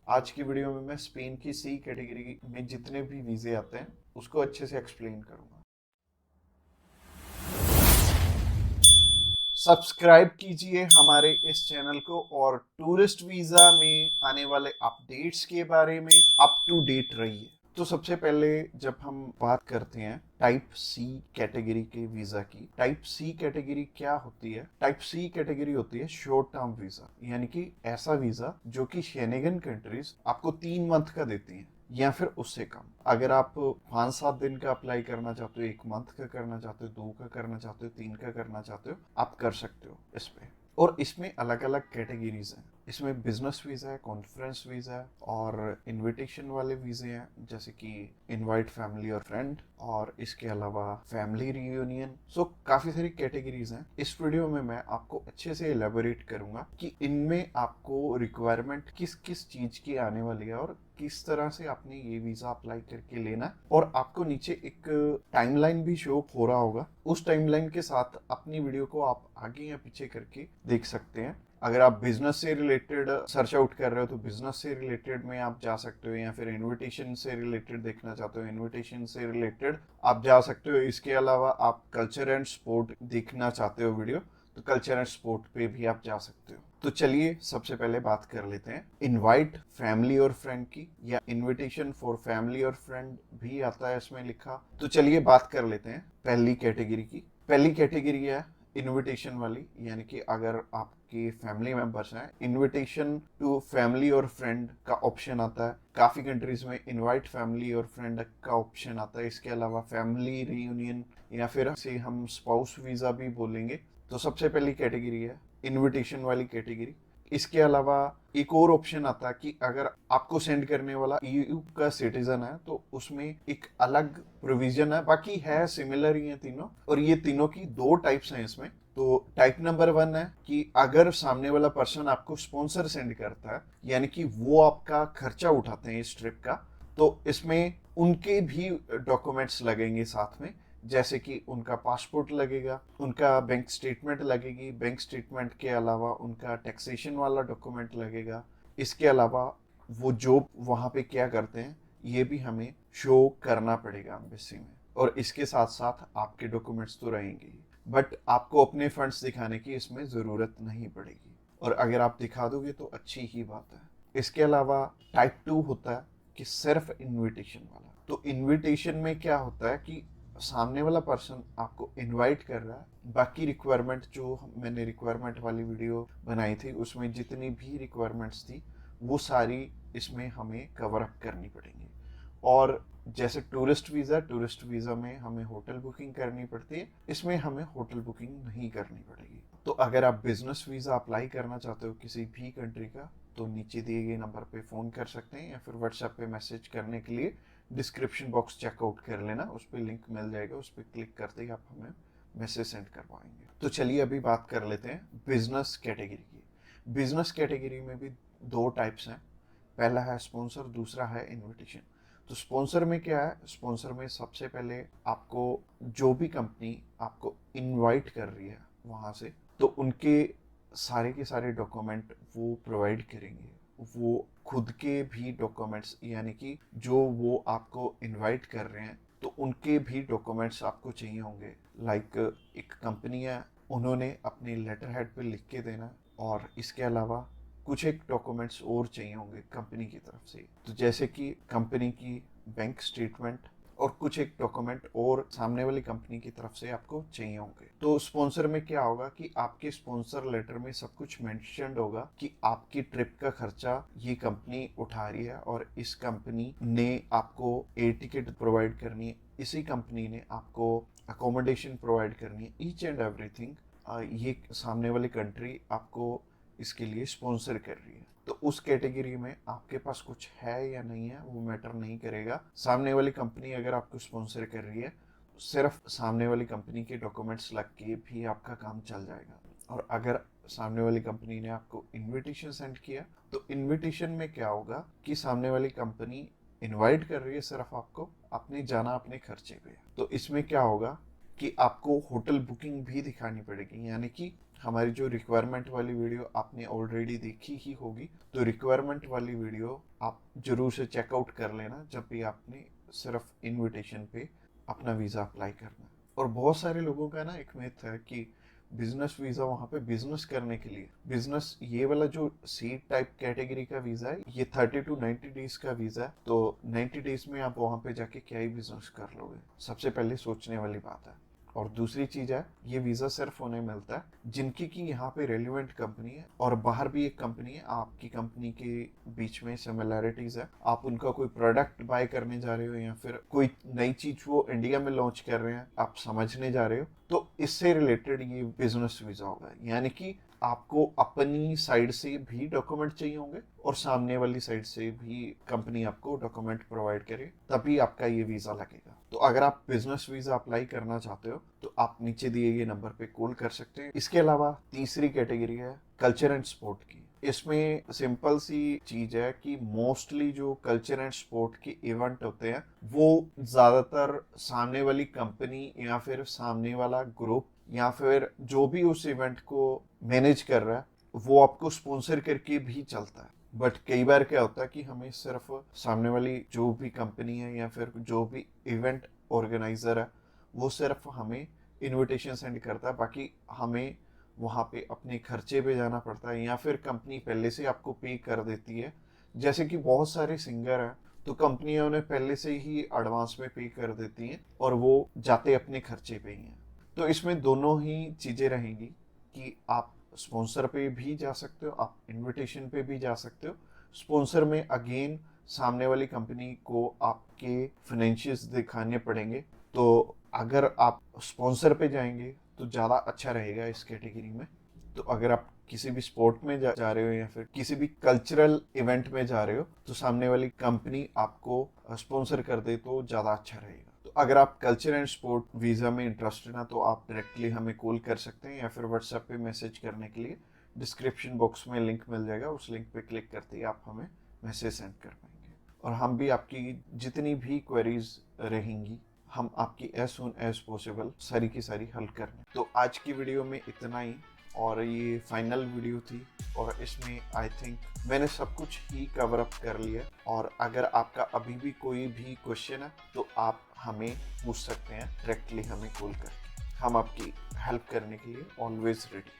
आज की वीडियो में मैं स्पेन की सी कैटेगरी में जितने भी वीजे आते हैं उसको अच्छे से एक्सप्लेन करूंगा। सब्सक्राइब कीजिए हमारे इस चैनल को और टूरिस्ट वीजा में आने वाले अपडेट्स के बारे में अप टू डेट रहिए। तो सबसे पहले जब हम बात करते हैं टाइप सी कैटेगरी के वीजा की, टाइप सी कैटेगरी क्या होती है? टाइप सी कैटेगरी होती है शॉर्ट टर्म वीजा, यानी कि ऐसा वीजा जो कि शेनेगन कंट्रीज आपको 3 मंथ का देती हैं या फिर उससे कम। अगर आप 5-7 दिन का अप्लाई करना चाहते हो, 1 मंथ का करना चाहते हो, 2 का करना चाहते हो, 3 का करना चाहते हो, आप कर सकते हो इस पे। और इसमें अलग अलग कैटेगरीज हैं। इसमें बिजनेस वीजा है, कॉन्फ्रेंस वीजा है और इनविटेशन वाले वीजे हैं, जैसे कि इनवाइट फैमिली और फ्रेंड, और इसके अलावा फैमिली रियूनियन। सो काफी सारी कैटेगरीज हैं। इस वीडियो में मैं आपको अच्छे से इलेबोरेट करूंगा कि इनमें आपको रिक्वायरमेंट किस किस चीज की आने वाली है और किस तरह से आपने ये वीजा अप्लाई करके लेना है। और आपको नीचे एक टाइमलाइन भी शो हो रहा होगा, उस टाइमलाइन के साथ अपनी वीडियो को आप आगे या पीछे करके देख सकते हैं। अगर आप बिजनेस से रिलेटेड सर्च आउट कर रहे हो तो बिजनेस से रिलेटेड में आप जा सकते हो, या फिर इनविटेशन से रिलेटेड देखना चाहते हो इनविटेशन से रिलेटेड आप जा सकते हो। इसके अलावा आप कल्चर एंड स्पोर्ट देखना चाहते हो वीडियो, तो कल्चर एंड स्पोर्ट पे भी आप जा सकते हो। तो चलिए सबसे पहले बात कर लेते हैं इनवाइट फैमिली और फ्रेंड की, या इनविटेशन फॉर फैमिली और फ्रेंड भी आता है इसमें लिखा। तो चलिए बात कर लेते हैं पहली कैटेगरी की। पहली कैटेगरी है इनविटेशन वाली, यानी कि अगर आपके फैमिली मेंबर्स हैं, इनविटेशन टू फैमिली और फ्रेंड का ऑप्शन आता है। काफी कंट्रीज में इनवाइट फैमिली और फ्रेंड का ऑप्शन आता है। इसके अलावा फैमिली रियूनियन, या फिर से हम स्पाउस वीजा भी बोलेंगे। तो सबसे पहली कैटेगरी है इनविटेशन वाली कैटेगरी। इसके अलावा एक और ऑप्शन आता है कि अगर आपको सेंड करने वाला ईयू का सिटीजन है तो उसमें एक अलग प्रोविजन है, बाकी है सिमिलर ही है तीनों। और ये तीनों की 2 टाइप्स हैं इसमें। तो टाइप नंबर 1 है कि अगर सामने वाला पर्सन आपको स्पॉन्सर सेंड करता है, यानी कि वो आपका खर्चा उठाते हैं इस ट्रिप का, तो इसमें उनके भी डॉक्यूमेंट्स लगेंगे साथ में, जैसे कि उनका पासपोर्ट लगेगा, उनका बैंक स्टेटमेंट लगेगी, बैंक स्टेटमेंट के अलावा उनका टैक्सेशन वाला डॉक्यूमेंट लगेगा। इसके अलावा वो जॉब वहाँ पे क्या करते हैं ये भी हमें शो करना पड़ेगा एम्बेसी में। और इसके साथ साथ आपके डॉक्यूमेंट्स तो रहेंगे ही, बट आपको अपने फंड्स दिखाने की इसमें ज़रूरत नहीं पड़ेगी, और अगर आप दिखा दोगे तो अच्छी ही बात है। इसके अलावा टाइप 2 होता है कि सिर्फ इनविटेशन वाला। तो इनविटेशन में क्या होता है कि सामने वाला पर्सन आपको इनवाइट कर रहा है, बाकी रिक्वायरमेंट जो मैंने रिक्वायरमेंट वाली वीडियो बनाई थी उसमें जितनी भी रिक्वायरमेंट्स थी वो सारी इसमें हमें कवर अप करनी पड़ेंगी। और जैसे टूरिस्ट वीज़ा में हमें होटल बुकिंग करनी पड़ती है, इसमें हमें होटल बुकिंग नहीं करनी पड़ेगी। तो अगर आप बिजनेस वीज़ा अप्लाई करना चाहते हो किसी भी कंट्री का, तो नीचे दिए गए नंबर पे फ़ोन कर सकते हैं, या फिर व्हाट्सएप पे मैसेज करने के लिए डिस्क्रिप्शन बॉक्स चेकआउट कर लेना, उस पर लिंक मिल जाएगा, उस पर क्लिक करते ही आप हमें मैसेज सेंड कर पाएंगे। तो चलिए अभी बात कर लेते हैं बिजनेस कैटेगरी की। बिजनेस कैटेगरी में भी 2 टाइप्स हैं। पहला है स्पॉन्सर, दूसरा है इनविटेशन। तो स्पॉन्सर में क्या है? स्पॉन्सर में सबसे पहले आपको जो भी कंपनी आपको इनवाइट कर रही है वहाँ से, तो उनके सारे के सारे डॉक्यूमेंट वो प्रोवाइड करेंगे। वो खुद के भी डॉक्यूमेंट्स, यानी कि जो वो आपको इनवाइट कर रहे हैं तो उनके भी डॉक्यूमेंट्स आपको चाहिए होंगे। लाइक एक कंपनी है, उन्होंने अपने लेटर हेड पे लिख के देना, और इसके अलावा कुछ एक डॉक्यूमेंट्स और चाहिए होंगे कंपनी की तरफ से। तो जैसे कि कंपनी की बैंक स्टेटमेंट और कुछ एक डॉक्यूमेंट और सामने वाली कंपनी की तरफ से आपको चाहिए होंगे। तो स्पॉन्सर में क्या होगा कि आपके स्पॉन्सर लेटर में सब कुछ मेंशन्ड होगा कि आपकी ट्रिप का खर्चा ये कंपनी उठा रही है, और इस कंपनी ने आपको एयर टिकट प्रोवाइड करनी है, इसी कंपनी ने आपको अकोमोडेशन प्रोवाइड करनी है, ईच एंड एवरीथिंग ये सामने वाली कंट्री आपको इसके लिए स्पॉन्सर कर रही है। तो उस कैटेगरी में आपके पास कुछ है या नहीं है वो मैटर नहीं करेगा। सामने वाली कंपनी अगर आपको स्पॉन्सर कर रही है, सिर्फ सामने वाली कंपनी के डॉक्यूमेंट्स लग के भी आपका काम चल जाएगा। और अगर सामने वाली कंपनी ने आपको इनविटेशन सेंड किया, तो इनविटेशन में क्या होगा कि सामने वाली कंपनी इनवाइट कर रही है सिर्फ आपको, आपने जाना अपने खर्चे पे। तो इसमें क्या होगा कि आपको होटल बुकिंग भी दिखानी पड़ेगी, यानी कि हमारी जो रिक्वायरमेंट वाली वीडियो आपने ऑलरेडी देखी ही होगी, तो रिक्वायरमेंट वाली वीडियो आप जरूर से चेकआउट कर लेना जब भी आपने सिर्फ इनविटेशन पे अपना वीज़ा अप्लाई करना है। और बहुत सारे लोगों का ना एक मिथ है कि बिजनेस वीज़ा वहाँ पे बिजनेस करने के लिए, बिजनेस ये वाला जो सी टाइप कैटेगरी का वीज़ा है ये 30 to 90 डेज का वीज़ा है, तो 90 डेज में आप वहाँ पे जाके क्या ही बिजनेस कर लोगे, सबसे पहले सोचने वाली बात है। और दूसरी चीज है, ये वीजा सिर्फ उन्हें मिलता है जिनकी की यहाँ पे रेलिवेंट कंपनी है और बाहर भी एक कंपनी है, आपकी कंपनी के बीच में सिमिलैरिटीज है, आप उनका कोई प्रोडक्ट बाय करने जा रहे हो या फिर कोई नई चीज वो इंडिया में लॉन्च कर रहे हैं आप समझने जा रहे हो, तो इससे रिलेटेड ये बिजनेस वीजा होगा। यानी कि आपको अपनी साइड से भी डॉक्यूमेंट चाहिए होंगे और सामने वाली साइड से भी कंपनी आपको डॉक्यूमेंट प्रोवाइड करे, तभी आपका ये वीजा लगेगा। तो अगर आप बिजनेस वीजा अप्लाई करना चाहते हो तो आप नीचे दिए गए नंबर पे कॉल कर सकते हैं। इसके अलावा तीसरी कैटेगरी है कल्चर एंड स्पोर्ट की। इसमें सिंपल सी चीज है कि मोस्टली जो कल्चर एंड स्पोर्ट के इवेंट होते हैं वो ज्यादातर सामने वाली कंपनी या फिर सामने वाला ग्रुप या फिर जो भी उस इवेंट को मैनेज कर रहा है वो आपको स्पॉन्सर करके भी चलता है। बट कई बार क्या होता है कि हमें सिर्फ सामने वाली जो भी कंपनी है या फिर जो भी इवेंट ऑर्गेनाइजर है वो सिर्फ हमें इनविटेशन सेंड करता है, बाकी हमें वहाँ पे अपने खर्चे पे जाना पड़ता है या फिर कंपनी पहले से आपको पे कर देती है। जैसे कि बहुत सारे सिंगर हैं तो कंपनियां उन्हें पहले से ही एडवांस में पे कर देती हैं और वो जाते अपने खर्चे पे ही हैं। तो इसमें दोनों ही चीज़ें रहेंगी कि आप स्पॉन्सर पे भी जा सकते हो, आप इनविटेशन पे भी जा सकते हो। स्पॉन्सर में अगेन सामने वाली कंपनी को आपके फाइनेंशियल्स दिखाने पड़ेंगे, तो अगर आप स्पॉन्सर पे जाएंगे तो ज़्यादा अच्छा रहेगा इस कैटेगरी में। तो अगर आप किसी भी स्पोर्ट में जा रहे हो या फिर किसी भी कल्चरल इवेंट में जा रहे हो तो सामने वाली कंपनी आपको स्पॉन्सर कर दे तो ज़्यादा अच्छा रहेगा। तो अगर आप कल्चर एंड स्पोर्ट वीज़ा में इंटरेस्टेड हैं तो आप डायरेक्टली हमें कॉल कर सकते हैं या फिर व्हाट्सएप पे मैसेज करने के लिए डिस्क्रिप्शन बॉक्स में लिंक मिल जाएगा, उस लिंक पे क्लिक करते ही आप हमें मैसेज सेंड कर पाएंगे और हम भी आपकी जितनी भी क्वेरीज रहेंगी हम आपकी एज सुन एज पॉसिबल सारी की सारी हल करने। तो आज की वीडियो में इतना ही और ये फाइनल वीडियो थी और इसमें आई थिंक मैंने सब कुछ ही कवर अप कर लिया। और अगर आपका अभी भी कोई भी क्वेश्चन है तो आप हमें पूछ सकते हैं डायरेक्टली हमें कॉल करके, हम आपकी हेल्प करने के लिए ऑलवेज रेडी।